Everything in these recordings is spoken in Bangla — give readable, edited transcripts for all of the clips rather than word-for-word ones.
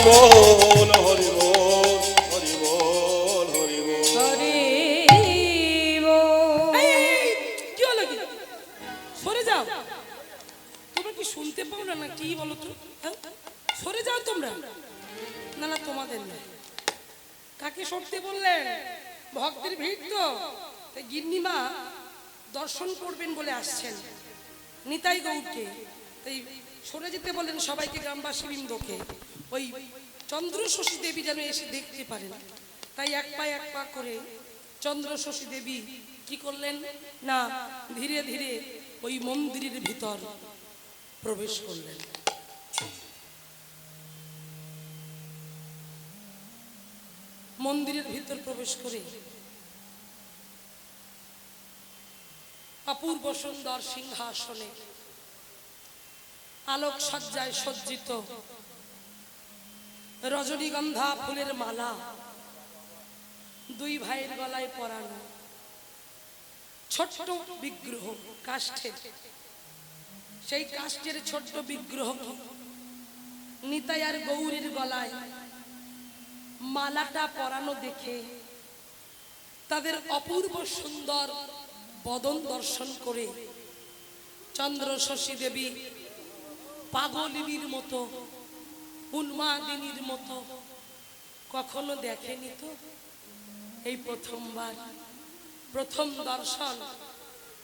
বল হরি বল হরি বল হরি বল হরি কি হলো কি সরে যাও তোমরা কি শুনতে পাও না কি বলো তো হ্যাঁ? সরে যাও তোমরা না না তোমাদের না কাকে সরতে বললেন ভক্তের ভিড় তো তাই গিন্নিমা দর্শন করবেন বলে আসছেন নিতাই গৌরকে তাই সরে যেতে বলেন সবাইকে গ্রামবাসী বৃন্দকে ওই চন্দ্রশশী দেবী যেন এসে দেখতে পারেন তাই এক পা করে চন্দ্রশশী দেবী কি করলেন না ধীরে ধীরে ওই মন্দিরের ভিতর প্রবেশ করলেন মন্দিরের ভিতর প্রবেশ করে অপূর্ব সুন্দর সিংহাসনে আলোক সজ্জায় সজ্জিত রজনীগন্ধা ফুলের মালা দুই ভাইয়ের গলায় পরানো ছোট্ট বিগ্রহ কাষ্ঠের সেই কাষ্ঠের ছোট্ট বিগ্রহ নিতাই আর গৌরীর গলায় মালাটা পরানো দেখে তাদের অপূর্ব সুন্দর বদন দর্শন করে চন্দ্রশশী দেবী পাগলিনীর মতো উন্মাদিনীর মতো কখনো দেখেনি তো এই প্রথমবার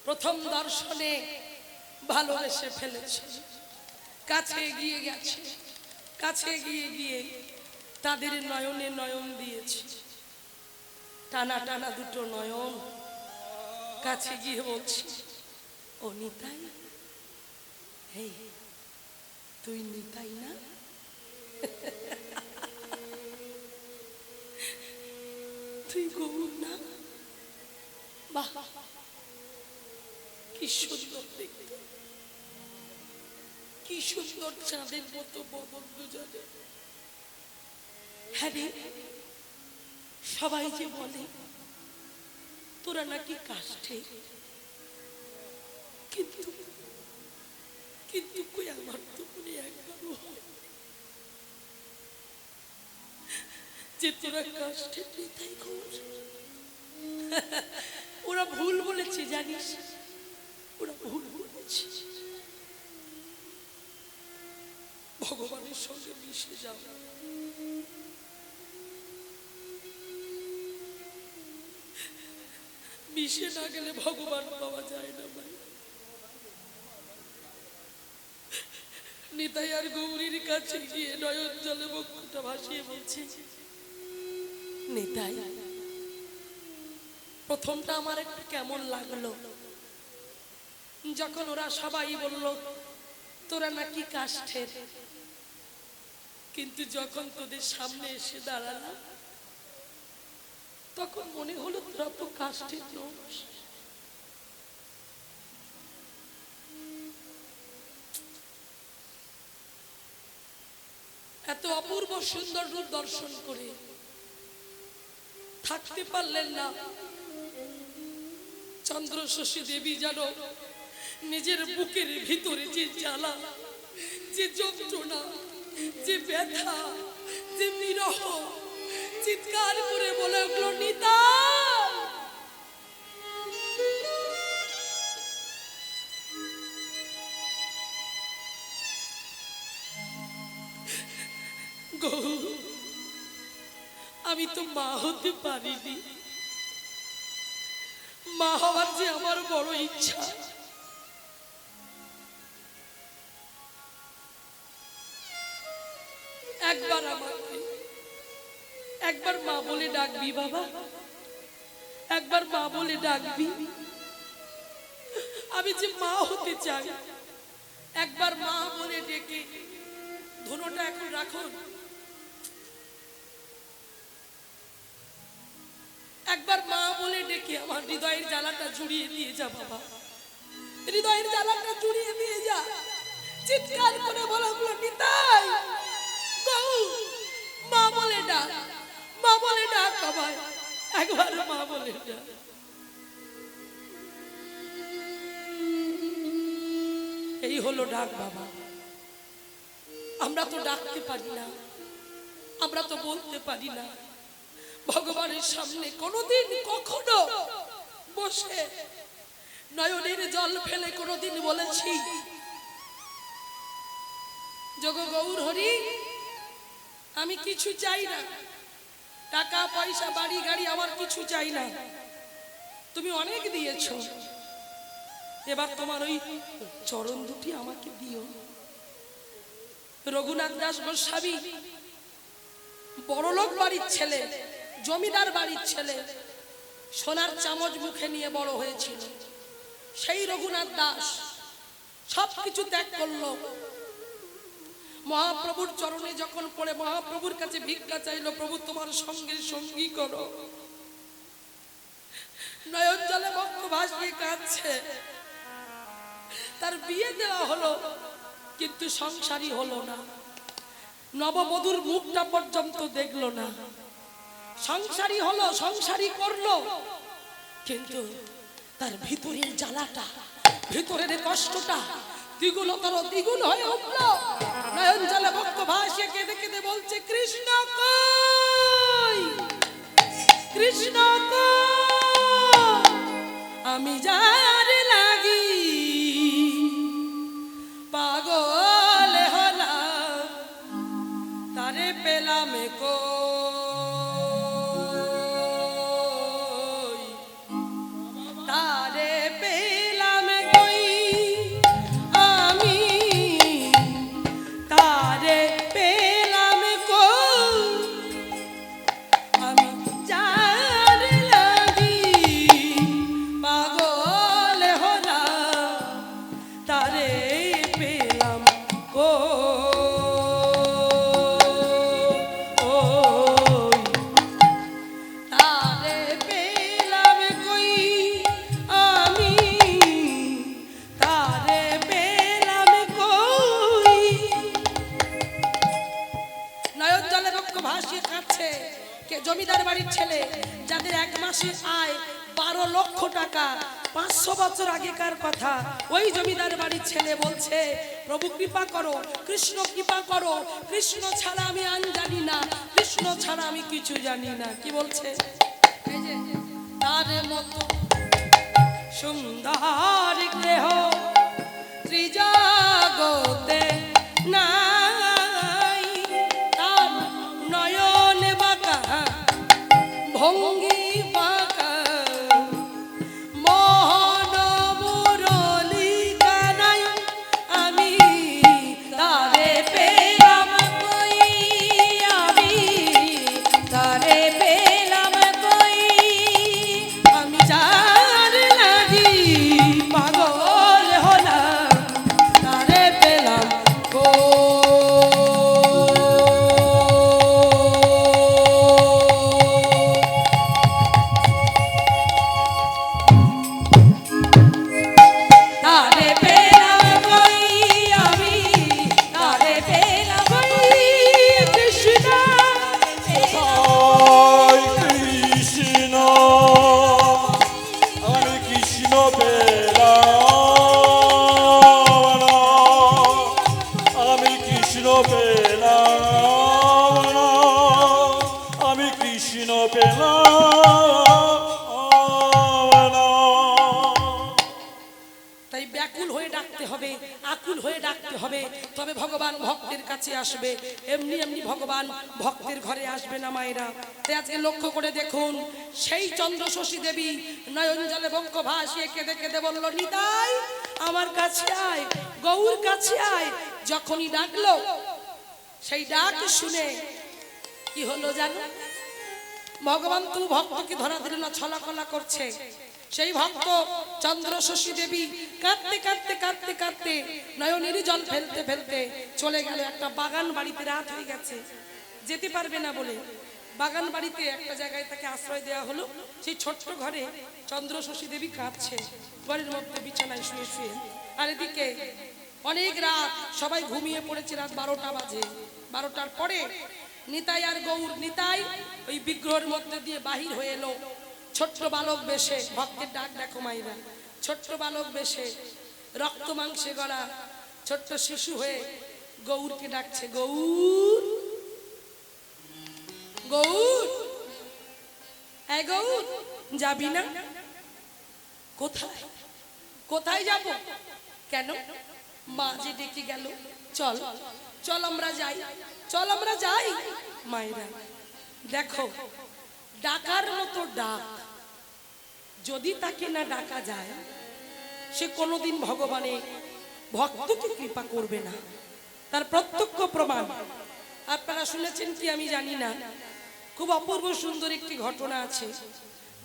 প্রথম দর্শনে ভালোবেসে ফেলেছে কাছে এগিয়ে গেছে কাছে গিয়ে তাদের নয়নে নয়ন দিয়েছে টানা টানা দুটো নয়ন কাছে গিয়ে বলছি ও নিতাই এই তুই নিতাই না তুই গৌর না বাহ কি সুন্দর দেখতে কি সুন্দর চাঁদের মতো বদন দুজনে হ্যাঁ রে সবাই যে বলে তোরা নাকি কাষ্ঠে কিন্তু কিন্তু কই আমার তো মনে একবারও যে তোরা কাষ্ঠে নিতাই গৌর ওরা ভুল বলেছে জানিস ওরা ভুল বলেছে ভগবানের সঙ্গে মিশে যাও মিশে না গেলে ভগবান পাওয়া যায় না ভাই নিতাই আর গৌরীর কাছে গিয়ে নয়ন জলে মুখটা ভাসিয়ে বলছে নিতাই প্রথমটা আমার একটু কেমন লাগলো যখন ওরা সবাই বলল তোরা নাকি কাষ্ঠের কিন্তু যখন তোদের সামনে এসে দাঁড়ালাম তখন মনে হলো তোরা তো কাষ্ঠের মানুষ এত অপূর্ব সুন্দর রূপ দর্শন করে থাকতে পারলেন না চন্দ্রশশী দেবী যেন নিজের বুকের ভিতরে যে জ্বালা যে যন্ত্রণা যে ব্যথা যে বিরহ চিৎকার করে বলে উঠলো নিতাই গৌর আমি তো মা হতে পারিনি মা হওয়ার যে আমার বড় ইচ্ছা একবার আমাকে একবার মা বলে ডাকবি বাবা একবার মা বলে ডাকবি আমি যে মা হতে চাই একবার মা বলে ডেকে ধনুটা এখন রাখুন একবার মা বলে ডেকে আমার হৃদয়ের জ্বালাটা জুড়িয়ে দিয়ে যা বাবা হৃদয়ের জ্বালাটা জুড়িয়ে দিয়ে যা চিৎকার করে বলা হলো নিতাই গৌর মা বলে ডাক আমায় একবার মা বলে ডাক এই হলো ডাক বাবা আমরা তো ডাকতে পারি না আমরা তো বলতে পারি না ভগবানের সামনে কোনোদিন কখনো বসে নয়নের জল ফেলে কোনোদিন বলেছি জগ গৌর হরি আমি কিছু চাই না, টাকা পয়সা বাড়ি গাড়ি আমার কিছু চাই না, তুমি অনেক দিয়েছো, এবার তোমার ওই চরণ দুটি আমাকে দিও। রঘুনাথ দাস গোস্বামী বড়লোক বাড়ির ছেলে, জমিদার বাড়ির ছেলে, সোনার চামচ মুখে নিয়ে বড় হয়েছিল। সেই রঘুনাথ দাস সবকিছু ত্যাগ করলো, মহাপ্রভুর চরণে যখন পড়ে মহাপ্রভুর কাছে ভিক্ষা চাইলো, প্রভু তোমার সঙ্গে সঙ্গী করো। নয়ন জলে বক্ষ ভাসিয়ে কাঁদছে। তার বিয়ে দেওয়া হলো কিন্তু সংসারী হলো না, নববধূর মুখটা পর্যন্ত দেখলো না। সংসারী হলো, সংসারী করলো, কিন্তু তার ভিতরের জ্বালাটা, ভিতরের কষ্টটা দ্বিগুণতর দ্বিগুণ হয়ে উঠলো। নয়ন জলে বক্ষ ভাসিয়ে কেঁদে কেঁদে বলছে, কৃষ্ণ কই, কৃষ্ণ কই, আমি যার লাগি পাগল হলাম, তারে পেলাম কই, তারে পেলাম কই, আমি তারে পেলাম কই, আমি যার লাগি পাগল হলাম, তারে পেলাম কই, তারে পেলাম কই, আমি তারে পেলাম কই। নয়ন জলে বক্ষ ভাসিয়ে কাঁদছে কে? জমিদার বাড়ির ছেলে, যাদের এক মাসের আয় 12 লক্ষ টাকা। 500 বছর আগেকার কথা। ওই জমিদার বাড়ির ছেলে বলছে, প্রভু কৃপা করো, কৃষ্ণ কৃপা করো, কৃষ্ণ ছাড়া আমি আন জানি না, কৃষ্ণ ছাড়া আমি কিছু জানি না। কি বলছে? এই যে তার মতো সুন্দর দেহ ত্রিজগতে নাই, তার নয়ন বাঁকা, ভঙ্গি বাঁকা, মোহন মুরলী কানাই, আমি তারে পেলাম কই, আমি তারে পেলাম কই, আমি যার লাগি পাগল হলাম, তারে পেলাম কই। তারে পেলাম কই, আমি তারে পেলাম কই, কৃষ্ণ জয় কৃষ্ণ, আমি কৃষ্ণ পেলাম না, আমি কৃষ্ণ পেলাম না, আমি কৃষ্ণ পেলাম না। তাই ব্যাকুল হয়ে ডাকতে হবে, আকুল হয়ে ডাকতে হবে, তবে ভগবান ভক্তের কাছে আসবে। এমনি এমনি ভগবান ভক্তের ঘরে আসবে না মায়েরা। তাই আজকে লক্ষ্য করে দেখুন, সেই চন্দ্র শশী দেবী নয়ন জলে বক্ষ ভাসিয়ে কেঁদে কেঁদে বলল, নিতাই আমার কাছে আয়, গৌর কাছে আয়। যখনই ডাকলো, সেই ডাক শুনে কি হলো জানো? ভগবান তো ভক্তকে ধরা দিল না, ছলাকলা করছে। সেই ভক্ত চন্দ্র শশী দেবী কাঁদতে কাঁদতে কাঁদতে কাঁদতে নয়নের জল ফেলতে ফেলতে চলে গেল একটা বাগান বাড়িতে। রাত হয়ে গেছে, যেতে পারবে না বলে বাগান বাড়িতে একটা জায়গায় তাকে আশ্রয় দেওয়া হলো। সেই ছোট্ট ঘরে চন্দ্র শশী দেবী কাঁদছে, ঘরের মধ্যে বিছানায় শুয়ে শুয়ে। আর এদিকে অনেক রাত, সবাই ঘুমিয়ে পড়েছে, রাত 12টা বাজে। 12টার পরে নিতাই আর গৌর, নিতাই ওই বিগ্রহের মধ্যে দিয়ে বাহির হয়ে এলো, ছোট্ট বালক বেশে। ভক্তের ডাক দেখো মাইরা, ছোট্ট বালক বেশে, রক্ত মাংসে গড়া ছোট্ট শিশু হয়ে গৌরকে ডাকছে, গৌর গৌর, এই গৌর, যাবি না? কোথায়? কোথায় যাব? কেন? মা যে ডেকে গেল। চল চল আমরা যাই, চল আমরা যাই। মায়েরা দেখো, ডাকার মতো ডাক যদি তাকে না ডাকা যায়, সে কোনোদিন ভগবানের ভক্তকে কৃপা করবে না। তার প্রত্যক্ষ প্রমাণ আপনারা শুনেছেন কি আমি জানি না, খুব অপূর্ব সুন্দর একটি ঘটনা আছে।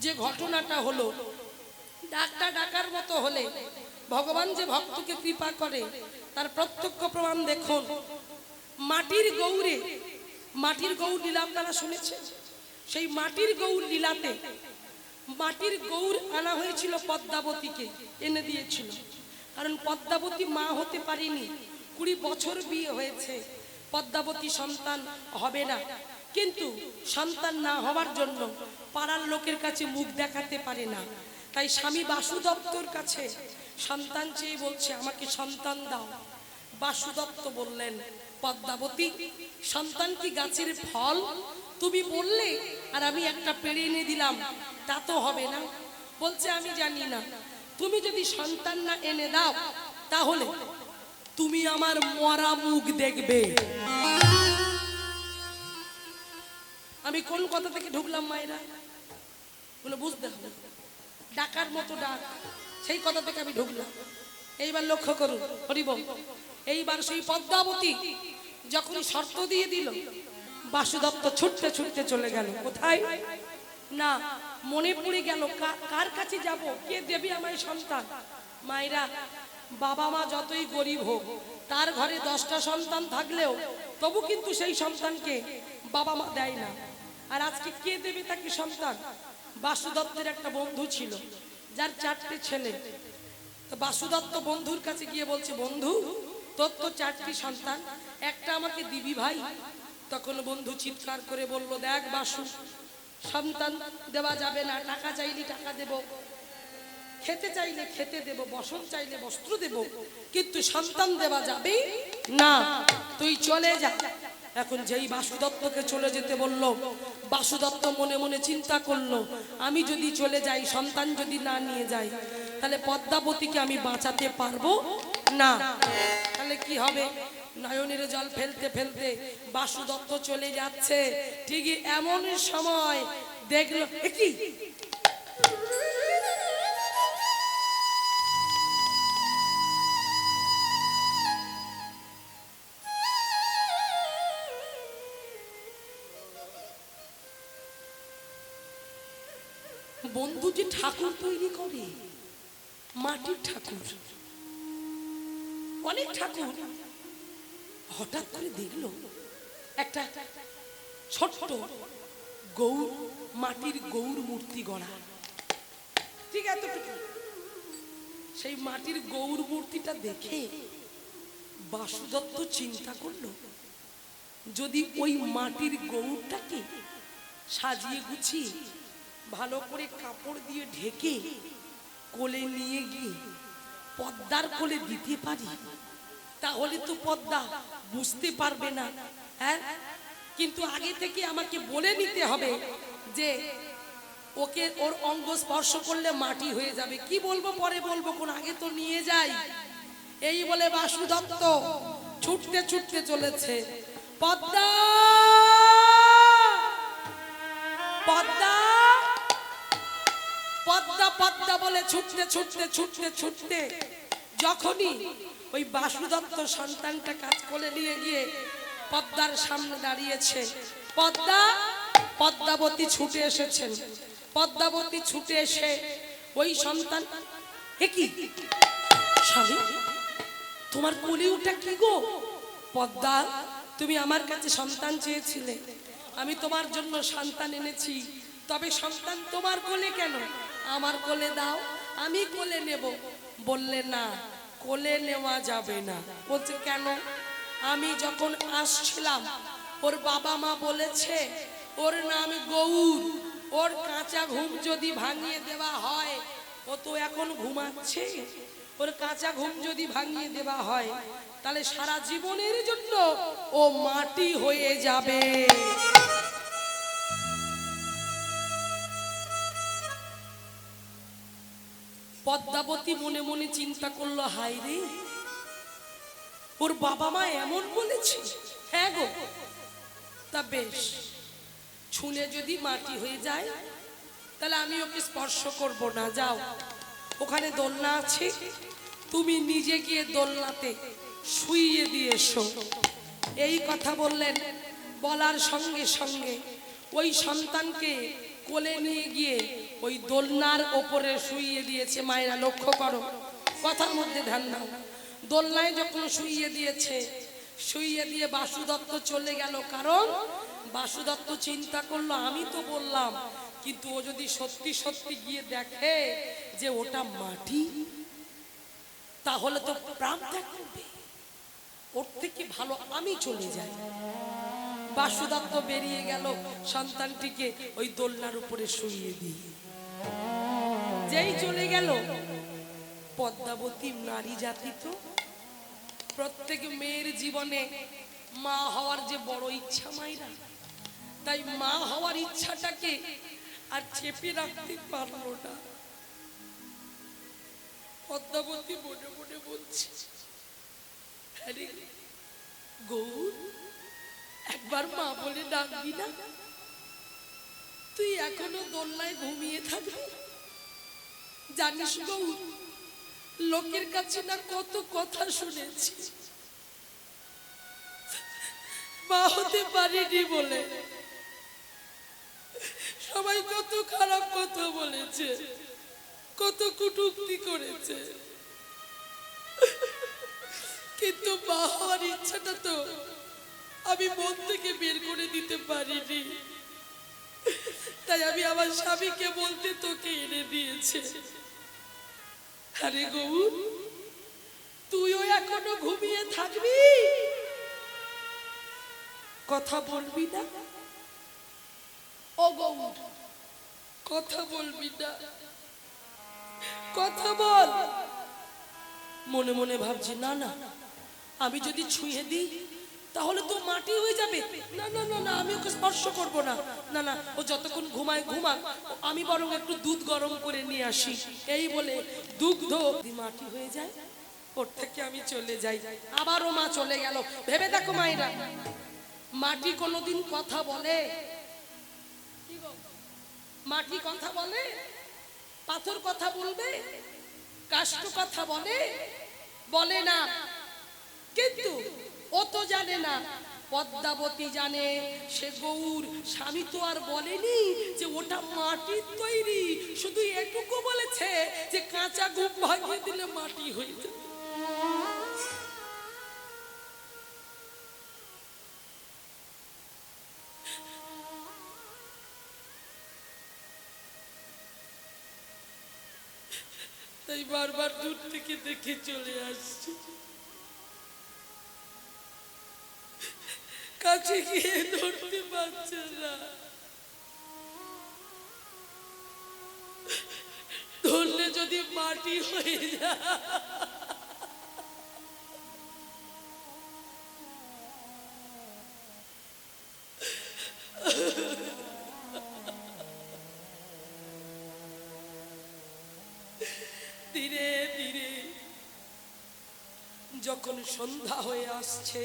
যে ঘটনাটা হলো, ডাকটা ডাকার মতো হলে ভগবান যে ভক্তকে কৃপা করে, তার প্রত্যক্ষ প্রমাণ দেখুন। মাটির গৌরে, মাটির গৌর লীলা আপনারা শুনেছেন। সেই মাটির গৌর লীলাতে মাটির গৌর আনা হয়েছিল, পদ্মাবতীকে এনে দিয়েছিল। কারণ পদ্মাবতী মা হতে পারেনি, 20 বছর বিয়ে হয়েছে, পদ্মাবতী সন্তান হবে না। কিন্তু সন্তান না হওয়ার জন্য পাড়ার লোকের কাছে মুখ দেখাতে পারে না। তাই স্বামী বাসুদত্তর কাছে সন্তান চেয়ে বলছে, আমাকে সন্তান দাও। বাসুদত্ত বললেন, পদ্মাবতী, সন্তান কি গাছের ফল? তুমি বললে আর আমি একটা পেড়ে এনে দিলাম, তা তো হবে না। বলছে, আমি জানি না, তুমি যদি সন্তান না এনে দাও তাহলে তুমি আমার মরা মুখ দেখবে। আমি কোন কথা থেকে ঢুকলাম মায়েরা? বলে বুঝতে হবে, ডাকার মতো ডাক, সেই কথা থেকে আমি ঢুকলাম। এইবার লক্ষ্য করুন, হরিবল। এইবার সেই পদ্মাবতী যখন শর্ত দিয়ে দিল, বাসুদত্ত ছুটতে ছুটতে চলে গেল। কোথায়? না, মনে পড়ে গেল কার কাছে যাব, কে দেবে আমায় সন্তান? মায়েরা, বাবা মা যতই গরিব হোক, তার ঘরে 10টা সন্তান থাকলেও তবু কিন্তু সেই সন্তানকে বাবা মা দেয় না। আর আজকে কে দেবে তাকে সন্তান? বাসুদত্তের একটা বন্ধু ছিল, যার 4টে ছেলে। তো বাসুদত্ত বন্ধুর কাছে গিয়ে বলছে, বন্ধু, তোর তো 4টি সন্তান, একটা আমাকে দিবি ভাই? তখন বন্ধু চিৎকার করে বলল, দেখ বাসু, সন্তান দেওয়া যাবে না। টাকা চাইলে টাকা দেব, খেতে চাইলে খেতে দেব, বসন চাইলে বস্ত্র দেব, কিন্তু সন্তান দেওয়া যাবে না। তুই চলে যা। এখন যেই বাসুদত্তকে চলে যেতে বলল, বাসুদত্ত মনে মনে চিন্তা করলো, আমি যদি চলে যাই, সন্তান যদি না নিয়ে যাই, তাহলে পদ্মাবতীকে আমি বাঁচাতে পারবো না। তাহলে কি হবে? নয়নের জল ফেলতে ফেলতে বাসুদত্ত চলে যাচ্ছে। ঠিকই এমন সময় দেখলো, কি বন্ধু যে ঠাকুর তৈরি করে, মাটির ঠাকুর, অনেক ঠাকুর, হঠাৎ করে দেখলো একটা ছোট্ট গৌর, মাটির গৌর মূর্তি গড়া। ঠিক এতটুকু। সেই মাটির গৌর মূর্তিটা দেখে বাসুদত্ত চিন্তা করলো, যদি ওই মাটির গৌরটাকে সাজিয়ে গুছিয়ে ভালো করে কাপড় দিয়ে ঢেকে কোলে নিয়ে গিয়ে পদ্মার কোলে দিতে পারি, তাহলে তো পদ্মা বুঝতে পারবে না। হ্যাঁ, কিন্তু আগে থেকে আমাকে বলে নিতে হবে যে ওকে ওর অঙ্গ স্পর্শ করলে মাটি হয়ে যাবে। কি বলবো পরে বলবো, কোন আগে তো নিয়ে যাই। এই বলে বাসুদত্ত ছুটতে ছুটতে চলেছে। পদ্মা, পদ্মা, পদ্মা, পদ্মা বলে ছুটতে ছুটতে ছুটতে ছুটতে যখনই ওই বাসুদত্ত সন্তানটা কাজ করে নিয়ে গিয়ে পদ্মার সামনে দাঁড়িয়েছে, পদ্মা, পদ্মাবতী ছুটে এসেছেন। পদ্মাবতী ছুটে এসে ওই সন্তান, কি স্বামী, তোমার কোলে ওটা কি গো? পদ্মা, তুমি আমার কাছে সন্তান চেয়েছিলে, আমি তোমার জন্য সন্তান এনেছি, তবে সন্তান তোমার কোলে কেন? আমার কোলে দাও, আমি কোলে নেব। বললে না, কোলে নেওয়া যাবে না। বলছে কেন? আমি যখন আসছিলাম ওর বাবা মা বলেছে ওর নাম গৌর, ওর কাঁচা ঘুম যদি ভাঙিয়ে দেওয়া হয়, ও তো এখন ঘুমাচ্ছে, ওর কাঁচা ঘুম যদি ভাঙিয়ে দেওয়া হয় তাহলে সারা জীবনের জন্য ও মাটি হয়ে যাবে। পদ্মাবতী মনে মনে চিন্তা করলো, হায় রে, ওর বাবা মা এমন বলেছে। হ্যাঁ গো, তা বেশ, ছুঁলে যদি মাটি হয়ে যায় তাহলে আমি ওকে স্পর্শ করব না। যাও, ওখানে দোলনা আছে, তুমি নিজে গিয়ে দোলনাতে শুইয়ে দিয়ে এসো। এই কথা বললেন। বলার সঙ্গে সঙ্গে ওই সন্তানকে কোলে নিয়ে গিয়ে ওই দোলনার ওপরে শুইয়ে দিয়েছে। মায়েরা লক্ষ্য করো, কথার মধ্যে ধ্যান দাও। দোলনায় যখন শুইয়ে দিয়েছে, শুইয়ে দিয়ে বাসুদত্ত চলে গেল। কারণ বাসুদত্ত চিন্তা করলো, আমি তো বললাম, কিন্তু ও যদি সত্যি সত্যি গিয়ে দেখে যে ওটা মাটি, তাহলে তো প্রাণ ত্যাগ করবে। ওর থেকে ভালো আমি চলে যাই। বাসুদত্ত বেরিয়ে গেল সন্তানটিকে ওই দোলনার উপরে শুইয়ে দিয়ে। যেই চলে গেল, পদ্মাবতী নারী জাতি তো প্রত্যেক মেয়ের জীবনে মা হওয়ার যে বড় ইচ্ছা মায়েরা, তাই মা হওয়ার ইচ্ছাটাকে আর চেপে রাখতে পারলো না। পদ্মাবতী মনে মনে বলছে, আরে গৌর, একবার মা বলে ডাকবি না? তুই এখনো দোলনায় ঘুমিয়ে থাকবি? জানিস গৌর, লোকের কাছে না কত কথা শুনেছি, মা হতে পারিনি বলে সবাই কত খারাপ কথা বলেছে, কত কটূক্তি করেছে, কিন্তু মা হওয়ার ইচ্ছাটা তো আমি মন থেকে বের করে দিতে পারিনি। তাই আমি আমার স্বামীকে বলতে তোকে এনে দিয়েছে। আরে গৌর, তুইও এখনো ঘুমিয়ে থাকবি? কথা বলবি না? ও গৌর, কথা বলবি না? কথা বল। মনে মনে ভাবছি, না না, আমি যদি ছুঁয়ে দিই তাহলে তো মাটি হয়ে যাবে। না না না না, আমি ওকে স্পর্শ করব না। না না, ও যতক্ষণ ঘুমায় ঘুমাক, আমি বরং একটু দুধ গরম করে নিয়ে আসি। এই বলে দুগ্ধ মাটি হয়ে যায়, ওর থেকে আমি চলে যাই। আবারও মা চলে গেল। ভেবে দেখো মায়েরা, মাটি কোনোদিন কথা বলে? মাটি কথা বলে? পাথর কথা বলবে? কাষ্ঠ কথা বলে? বলে না। কিন্তু ও তো জানে না, পদ্মাবতী জানে। সে গৌর স্বামী তো আর বলেনি যে ওটা মাটির তৈরি, শুধু এটুকু বলেছে যে কাঁচা ঘুম ভাঙিয়ে দিলে মাটি হয়ে যাবে। তাই বারবার দূর থেকে দেখে চলে আসছি, কাছে গিয়ে ধরতে পারছে না। ধরলে যদি মাটি হয়ে যায়। ধীরে ধীরে যখন সন্ধ্যা হয়ে আসছে,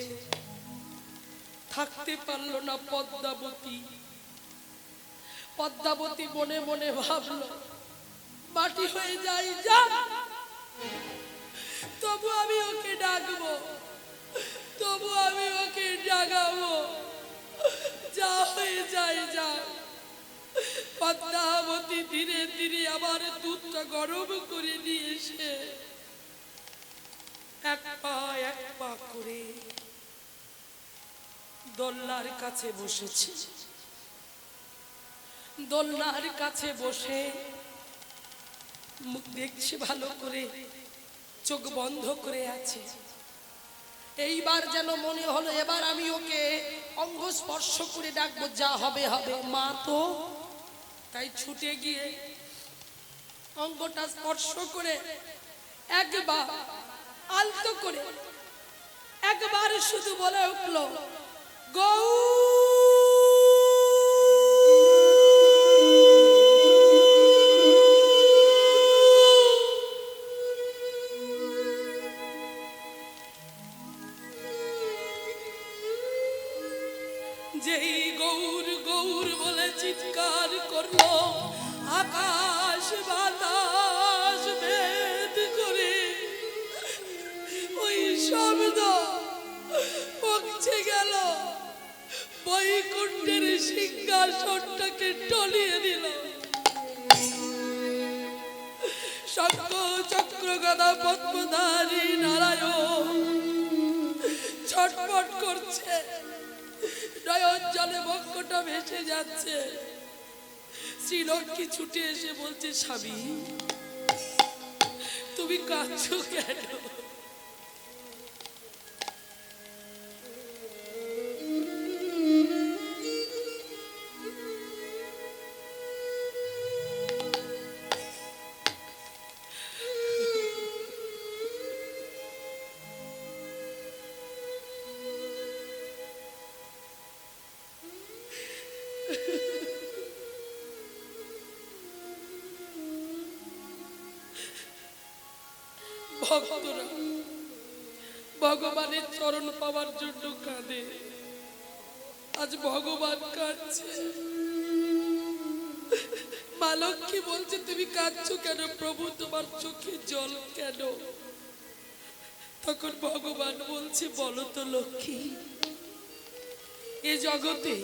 থাকতে পারলো না পদ্মাবতী। পদ্মাবতী মনে মনে ভাবলো, মাটি হয়ে যাই যা, তবু আমি ওকে ডাকবো, তবু আমি ওকে জাগাবো, যা হয়ে যায় যা। পদ্মাবতী ধীরে ধীরে আবার দুধটা গরম করে নিয়ে এসে এক পা করে দোলনার কাছে বসেছে। দোলনার কাছে বসে মুখ দেখছে ভালো করে, চোখ বন্ধ করে আছে। এইবার যেন মনে হলো, এবার আমি ওকে অঙ্গ স্পর্শ করে ডাকবো, যা হবে হবে। মা তো তাই ছুটে গিয়ে অঙ্গটা স্পর্শ করে একবার আলতো করে একবার শুধু বলে উঠলো, গৌ। আসনটাকে টলিয়ে দিল। শঙ্খ চক্র গদা পদ্মধারী নারায়ণ ছটফট করছে, নয়ন জলে বক্ষটা ভেসে যাচ্ছে। শ্রীলক্ষ্মী ছুটে এসে বলছে, স্বামী তুমি কাঁদছো কেন? ভক্তরা ভগবানের চরণ পাওয়ার জন্য কাঁদে, আজ ভগবান কাঁদছে। মা লক্ষ্মী বলছে, তুমি কাঁদছো কেন প্রভু, তোমার চোখে জল কেন? তখন ভগবান বলছে, বলো তো লক্ষ্মী, এ জগতে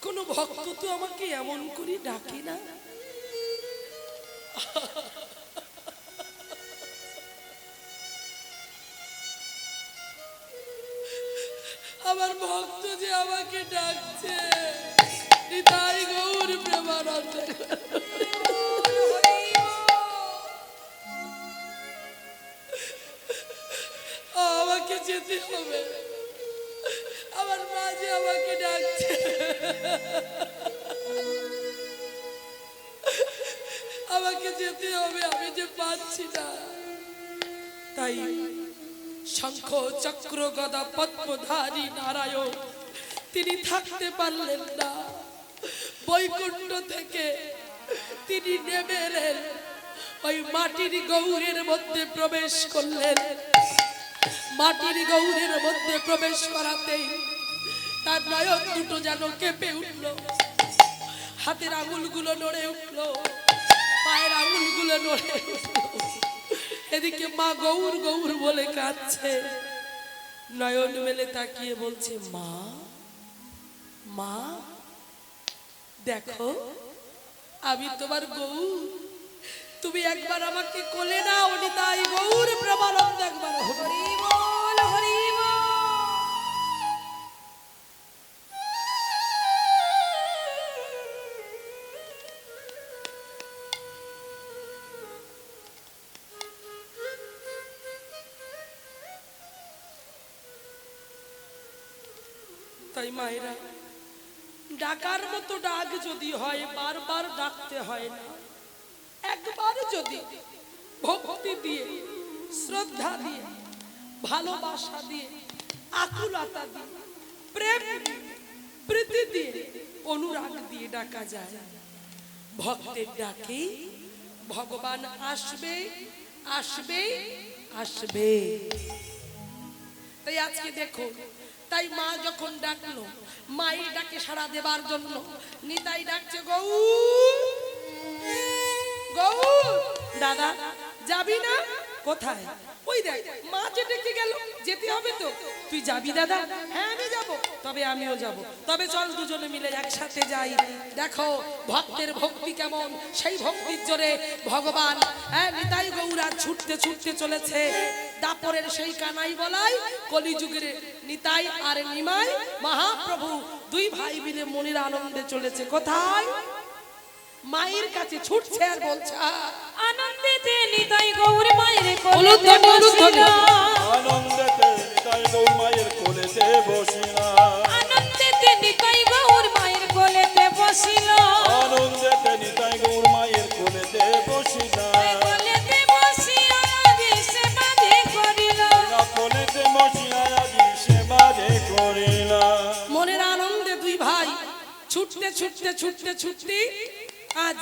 কোন ভক্ত তো আমাকে এমন করে ডাকে না। আমার ভক্ত যে আমাকে ডাকছে, নিতাই গৌর প্রেমানন্দে। আমাকে যেতে হবে, আমার মা যে আমাকে ডাকছে, আমাকে যেতে হবে, আমি যে পাচ্ছি না। তাই শঙ্খ চক্র গদা পদ্মধারী নারায়ণ তিনি থাকতে পারলেন না, বৈকুণ্ঠ থেকে তিনি নেমে এলেন, ওই মাটির গৌরের মধ্যে প্রবেশ করলেন। মাটির গৌরের মধ্যে প্রবেশ করাতেই তার নয়ন দুটো যেন কেঁপে উঠল, হাতের আঙুলগুলো নড়ে উঠল, পায়ের আঙুলগুলো নড়ে উঠল। এদিকে মা গৌর গৌর বলে কাঁদছে, নয়ন মেলে তাকিয়ে বলছে, মা মা দেখো আমি তোমার গৌর, তুমি একবার আমাকে কোলে নাও। নিতাই গৌর প্রেমানন্দে একবার হরি বল হরি বল। তাই মায়েরা, ডাকার মতো ডাক যদি হয়, বারবার ডাকতে হয় না। একবার যদি ভক্তি দিয়ে, শ্রদ্ধা দিয়ে, ভালোবাসা দিয়ে, আকুলতা দিয়ে, প্রেম প্রীতি দিয়ে, অনুরাগ দিয়ে ডাকা যায়, ভক্তের ডাকে ভগবান আসবে আসবে আসবে। তাই আজকে দেখো, তাই মা যখন ডাকলো, মায়ের ডাকে সাড়া দেবার জন্য নিতাই ডাকছে, গৌর গৌর। দাদা যাবি না? কোথায়? ওই দেখ মা যে ডেকে গেল, যেতে হবে তো। তুই যাবি দাদা? হ্যাঁ আমি যাব। তবে আমিও যাব। তবে চল দুজনে মিলে একসাথে যাই। দেখো ভক্তের ভক্তি কেমন, সেই ভক্তির জোরে ভগবান নিতাই গৌরা ছুটতে ছুটতে চলেছে। দাপরের সেই কানাই বলাই, কলিযুগের নিতাই আর নিমাই মহাপ্রভু দুই ভাই মিলে মনের আনন্দে চলেছে। কোথায়? মায়ের কাছে ছুটছে আর বলছে, আনন্দেতে নিতাই গৌর মায়ের কোলে বসিলা। আনন্দেতে নিতাই গৌর মায়ের কোলেতে বসিলা। আনন্দেতে নিতাই গৌর মায়ের কোলেতে বসিল। আনন্দেতে নিতাই গৌর মায়ের কোলেতে বসিলা। কোলেতে বসিয়া আদি সেবা যে করিল। কোলেতে বসিয়া আদি সেবা যে করিলা। মনের আনন্দে দুই ভাই ছুটতে ছুটতে ছুটতে ছুটতে আজ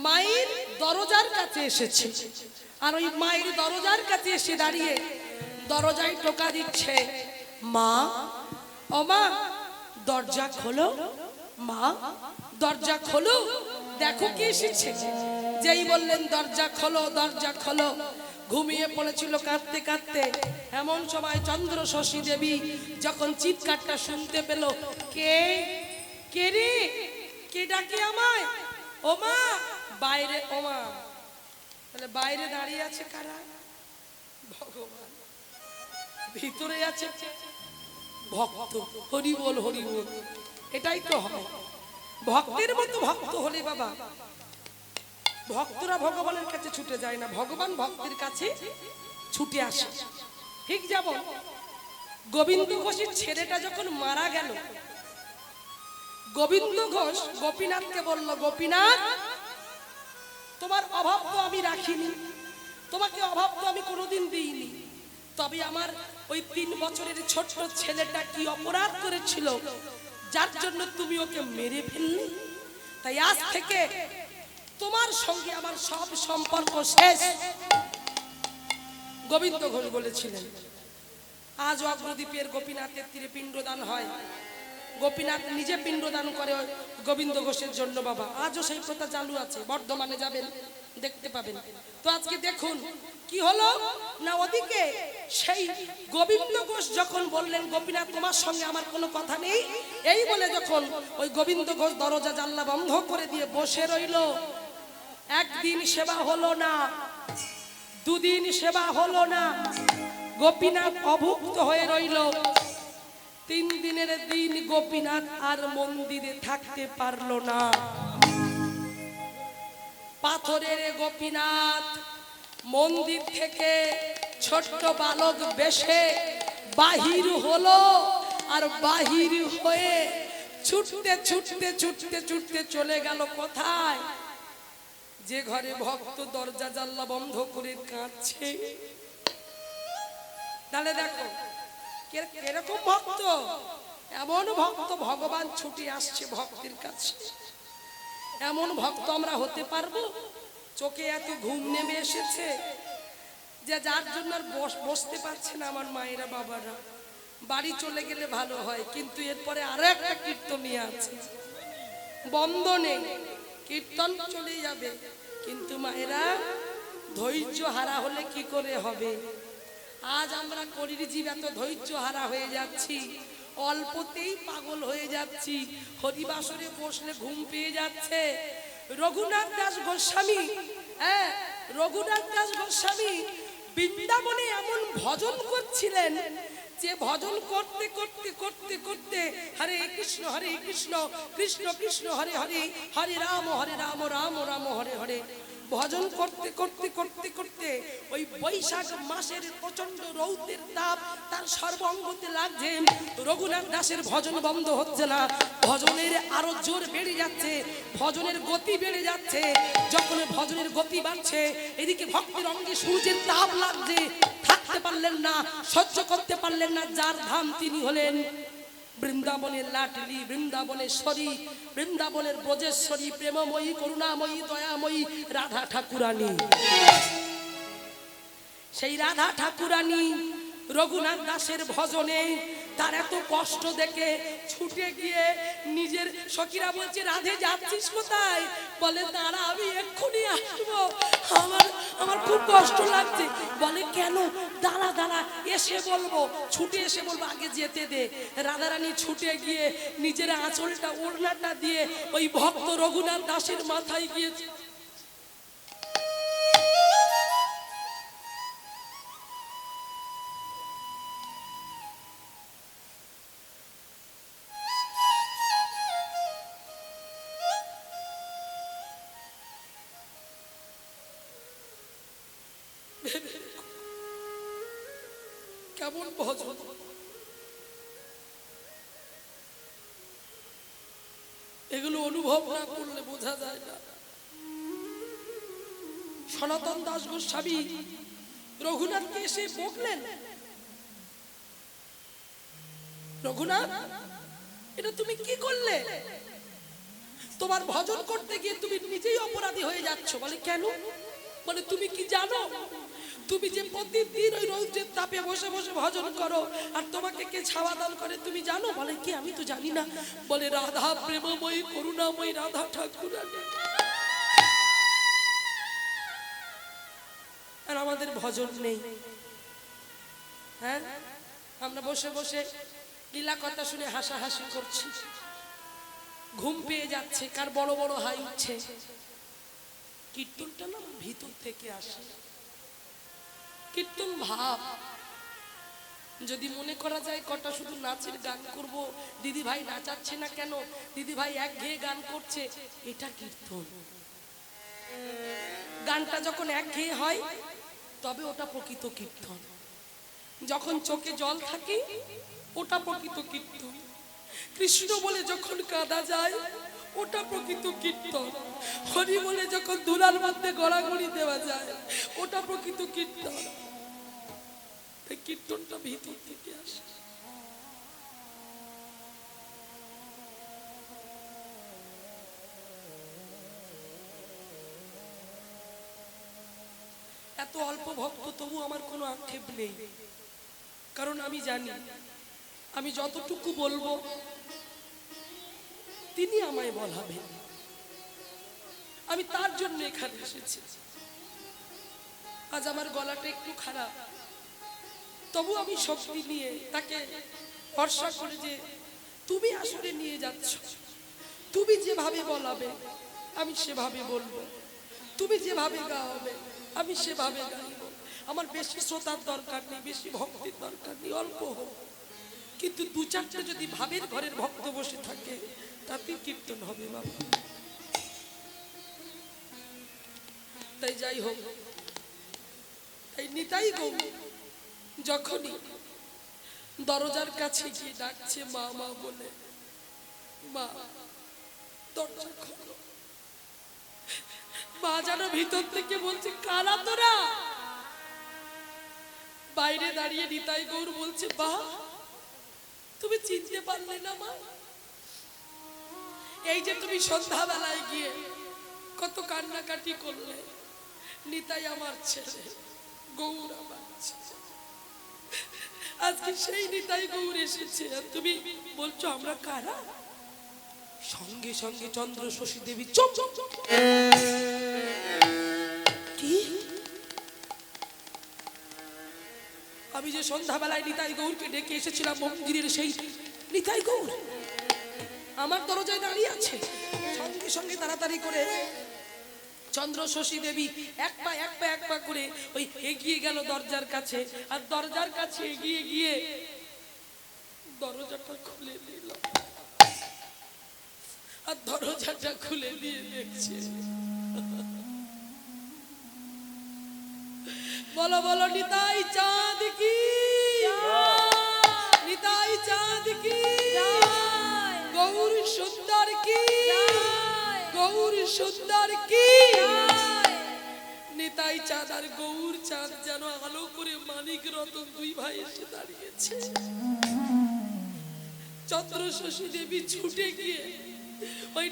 মায়ের দরজার কাছে এসেছে। আর ওই মায়ের দরজার কাছে এসে দাঁড়িয়ে দরজায় টোকা দিচ্ছে, মা ও মা দরজা খোলো, মা দরজা খোলো, দেখো কে এসেছে। যেই বললেন দরজা খোলো দরজা খোলো, ঘুমিয়ে পড়েছিল কাঁদতে কাঁদতে। এমন সময় চন্দ্র শশী দেবী যখন চিৎকারটা শুনতে পেল, কে কে রে? কে ডাকে আমায়? ও মা, বাইরে। ও মা, তাহলে বাইরে দাঁড়িয়ে আছে কারা? ভগবান। ভিতরে আছে ভক্ত। হরি বল, হরি বল। এটাই তো হয়। ভক্তের মতো ভক্ত হলে বাবা, ভক্তরা ভগবানের কাছে ছুটে যায় না, ভগবান ভক্তের কাছে ছুটে আসে। ঠিক যেমন গোবিন্দ ঘোষের ছেলেটা যখন মারা গেল, গোবিন্দ ঘোষ গোপীনাথকে বলল, গোপীনাথ, তোমার অভাব তো আমি রাখিনি, তোমাকে অভাব তো আমি কোনোদিন দিইনি, তবে আমার ওই 3 বছরের ছোট্ট ছেলেটা কি অপরাধ করেছিল যার জন্য তুমি ওকে মেরে ফেললে, তাই আজ থেকে তোমার সঙ্গে আমার সব সম্পর্ক শেষ। গোবিন্দ ঘোষ বলেছিলেন। আজ অগ্রদ্বীপের গোপীনাথের তীরে পিণ্ডদান হয়, গোপীনাথ নিজে পিণ্ডদান করে গোবিন্দ ঘোষের জন্য বাবা। আজও সেই প্রথা চালু আছে, বর্ধমানে যাবেন দেখতে পাবেন। তো আজকে দেখুন কি হলো না, ওদিকে সেই গোবিন্দ ঘোষ যখন বললেন, গোপীনাথ তোমার সঙ্গে আমার কোনো কথা নেই, এই বলে যখন ওই গোবিন্দ ঘোষ দরজা জানলা বন্ধ করে দিয়ে বসে রইল, একদিন সেবা হলো না, 2 দিন সেবা হলো না, গোপীনাথ অভুক্ত হয়ে রইল। 3 দিনের দিন গোপীনাথ আর মন্দিরে থাকতে পারলো না। পাথরের গোপীনাথ মন্দির থেকে ছোট্ট বালক বেশে বাহির হলো, আর বাহির হয়ে ছুটতে ছুটতে ছুটতে ছুটতে চলে গেল কোথায়? যে ঘরে ভক্ত দরজা জানলা বন্ধ করে কাঁদছে। তাহলে দেখো এরকম ভক্ত, এমন ভক্ত ভগবান ছুটে আসছে ভক্তের কাছে। এমন ভক্ত আমরা হতে পারবো? চোখে এত ঘুম নেমে এসেছে যে যার জন্য আর বসতে পারছে না আমার মায়েরা বাবারা, বাড়ি চলে গেলে ভালো হয়, কিন্তু এরপরে আরো একটা কীর্তনী আছে, বন্ধ নেই, কীর্তন চলে যাবে, কিন্তু মায়েরা ধৈর্য হারা হলে কি করে হবে? আজ আমরা কলির জীব এত ধৈর্য হারা হয়ে যাচ্ছি, অল্পতেই পাগল হয়ে যাচ্ছি, হরিবাসরে বসলে ঘুম পেয়ে যাচ্ছে। রঘুনাথ দাস গোস্বামী, রঘুনাথ দাস গোস্বামী বৃন্দাবনে এমন ভজন করছিলেন যে ভজন করতে করতে করতে করতে হরে কৃষ্ণ কৃষ্ণ কৃষ্ণ হরে হরে, হরে রাম রাম রাম হরে হরে, ভজন করতে করতে করতে করতে ওই বৈশাখ মাসের প্রচন্ড রৌদ্রের তাপ তার সর্বাঙ্গতে লাগছে। রঘুনাথ দাসের ভজন বন্ধ হচ্ছে না, ভজনের আরো জোর বেড়ে যাচ্ছে, ভজনের গতি বেড়ে যাচ্ছে। যখন ভজনের গতি বাড়ছে, এদিকে ভক্তের অঙ্গে সূর্যের তাপ লাগছে, থাকতে পারলেন না, সহ্য করতে পারলেন না। যার ধাম তিনি হলেন বৃন্দাবনের লাটলি, বৃন্দাবনেশ্বরী, বৃন্দাবনের ব্রজেশ্বরী, প্রেমময়ী, করুণাময়ী, দয়াময়ী রাধা ঠাকুরানী। সেই রাধা ঠাকুরানী রঘুনাথ দাসের ভজনে তার এত কষ্ট দেখে ছুটে গিয়ে নিজের সখীরা বলছে, রাধে যাচ্ছিস কোথায়? বলে, দাঁড়া আমি এক্ষুনি আসবো, আমার খুব কষ্ট লাগছে। বলে, কেন? দাঁড়া দাঁড়া, এসে বলবো, ছুটে এসে বলবো, আগে যেতে দে। রাধারানী ছুটে গিয়ে নিজের আঁচলটা ওড়নাটা দিয়ে ওই ভক্ত রঘুনাথ দাসের মাথায় গিয়েছে। কেমন ভজন! এগুলো অনুভব না করলে বোঝা যায় না। সনাতন দাস গোস্বামী রঘুনাথকে এসে বকলেন, রঘুনাথ, এটা তুমি কি করলে? তোমার ভজন করতে গিয়ে তুমি নিজেই অপরাধী হয়ে যাচ্ছ। বলে, কেন? বলে, তুমি কি জানো তুমি যে প্রতিদিন ওই রৌদ্রের তাপে বসে বসে ভজন করো, আর তোমাকে কে ছাওয়া দান করে তুমি জানো? বলে, কি? আমি তো জানি না। বলে, রাধা প্রেমময়ী করুণাময়ী রাধা ঠাকুরানী। আর আমাদের ভজন নেই। হ্যাঁ, আমরা বসে বসে লীলা কথা শুনে হাসাহাসি করছি। ঘুম পেয়ে যাচ্ছে, কার বড় বড় হাই উঠছে। কীর্তনটা না ভিতর থেকে আসে। কীর্তন ভাব। যদি মনে করা যায় কটা শুধু নাচের গান করব, দিদি ভাই নাচাচ্ছে না কেন, দিদি ভাই একঘেয়ে গান করছে, এটা কীর্তন। গানটা যখন একঘেয়ে হয় তবে ওটা প্রকৃত কীর্তন। যখন চোখে জল থাকে ওটা প্রকৃত কীর্তন। কৃষ্ণ বলে যখন কাঁদা যায় ওটা প্রকৃত কীর্তন। হরি বলে যখন ধুলার মধ্যে গড়াগড়ি দেওয়া যায় ওটা প্রকৃত কীর্তন। এই কীর্তনটা ভিতর থেকে আসে। এত অল্প ভক্ত তবু আমার কোনো আক্ষেপ নেই, কারণ আমি জানি আমি যতটুকু বলবো তিনি আমায় বলাবেন। আমি তার জন্য এখানে এসেছি। আজ আমার গলাটা একটু খারাপ, তবু আমি শক্তি নিয়ে তাকে ভরসা করে যে তুমি আসলে নিয়ে যাচ্ছ, তুমি যেভাবে বলাবে আমি সেভাবে বলবো, তুমি যেভাবে গাওয়াবে আমি সেভাবে গাইব। আমার বেশি শ্রোতার দরকার নেই, বেশি ভক্তির দরকার নেই, অল্প হোক, কিন্তু দু চারটে যদি ভাবের ঘরের ভক্ত বসে থাকে তাতে কীর্তন হবে বাবা। তাই যাই হোক, এই নিতাই গৌর যখনই দরজার কাছে গিয়ে ডাকছে মা মা বলে, মা দরজা খোলো, মা যেন ভিতর থেকে বলছে কারা তোরা। বাইরে দাঁড়িয়ে নিতাই গৌর বলছে, বা তুমি চিনতে পারলে না মা? এই যে তুমি সন্ধ্যাবেলায় গিয়ে কত কান্নাকাটি করলে, নিতাই আমার ছেলে, গৌর আমার ছেলে, আজকে সেই নিতাই গৌর এসেছে আর তুমি বলছো আমরা কারা? সঙ্গে সঙ্গে চন্দ্র শশী দেবী চুপ। কি? আমি যে সন্ধ্যাবেলায় নিতাই গৌরকে ডেকে এসেছিলাম মন্দিরের সেই নিতাই গৌর আমার দরজায় দাঁড়িয়ে আছে। সঙ্গে সঙ্গে তাড়াতাড়ি করে চন্দ্র শশী দেবী এক পা করে ওই এগিয়ে গেল দরজার কাছে, আর দরজার কাছে এগিয়ে গিয়ে দরজাটা খুলে দিল। আর দরজাটা খুলে দিয়ে দেখছে, বলো বলো নিতাই চাঁদ কি, নিতাই চাঁদ কি, গৌর সুন্দর কি, গৌর সুন্দর কি। নিতাই চাঁদ আর গৌর চাঁদ যেন আলো করে মানিক রতন দুই ভাই এসে দাঁড়িয়েছে। চন্দ্র শশী দেবী ছুটে গিয়ে ওই